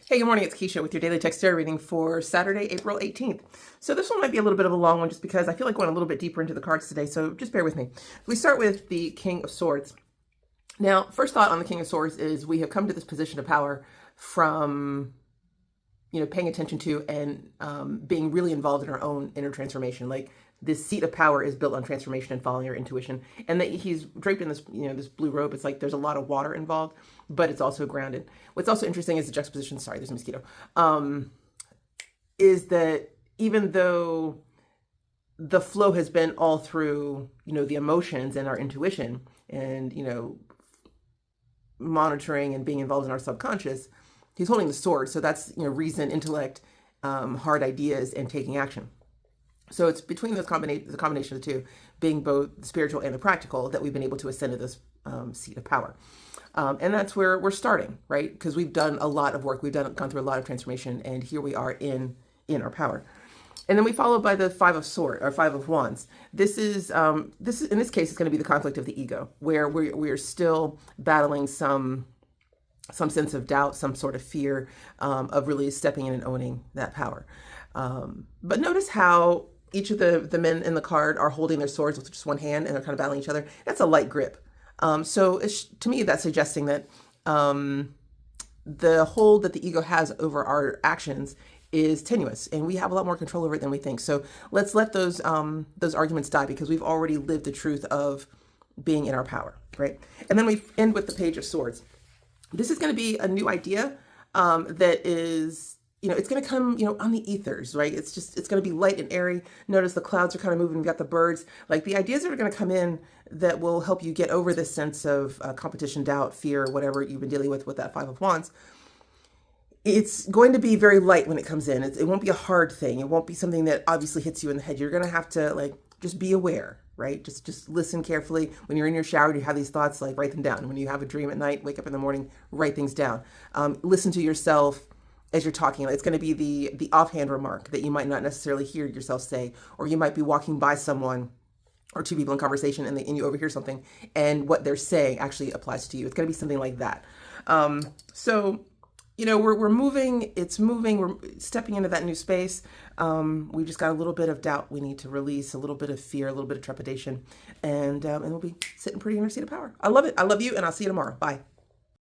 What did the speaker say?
Hey, good morning. It's Keisha with your daily text tarot reading for Saturday, April 18th. So this one might be a little bit of a long one just because I feel like going a little bit deeper into the cards today. So just bear with me. We start with the King of Swords. Now, first thought on the King of Swords is we have come to this position of power from, paying attention to and being really involved in our own inner transformation. Like this seat of power is built on transformation and following your intuition. And that he's draped in this, this blue robe. It's like there's a lot of water involved, but it's also grounded. What's also interesting is the juxtaposition. Sorry, there's a mosquito. Is that even though the flow has been all through, the emotions and our intuition and, monitoring and being involved in our subconscious, he's holding the sword. So that's, reason, intellect, hard ideas, and taking action. So it's between those the combination of the two, being both the spiritual and the practical, that we've been able to ascend to this seat of power. And that's where we're starting, right? Because we've done a lot of work. We've gone through a lot of transformation, and here we are in our power. And then we follow by the Five of Wands. This is in this case, it's going to be the conflict of the ego, where we're still battling some sense of doubt, some sort of fear of really stepping in and owning that power. But notice how each of the men in the card are holding their swords with just one hand, and they're kind of battling each other. That's a light grip. So to me, that's suggesting that the hold that the ego has over our actions is tenuous, and we have a lot more control over it than we think. So let's let those arguments die, because we've already lived the truth of being in our power, right? And then we end with the Page of Swords. This is going to be a new idea that is, it's going to come, on the ethers, right? It's going to be light and airy. Notice the clouds are kind of moving. We've got the birds, like the ideas that are going to come in that will help you get over this sense of competition, doubt, fear, whatever you've been dealing with that Five of Wands. It's going to be very light when it comes in. It won't be a hard thing. It won't be something that obviously hits you in the head. You're going to have to just be aware, right? Just listen carefully. When you're in your shower, you have these thoughts, write them down. When you have a dream at night, wake up in the morning, write things down. Listen to yourself as you're talking. It's going to be the offhand remark that you might not necessarily hear yourself say, or you might be walking by someone or two people in conversation, and you overhear something, and what they're saying actually applies to you. It's going to be something like that. So we're moving, it's moving, we're stepping into that new space. We've just got a little bit of doubt we need to release, a little bit of fear, a little bit of trepidation, and we'll be sitting pretty in our seat of power. I love it. I love you, and I'll see you tomorrow. Bye.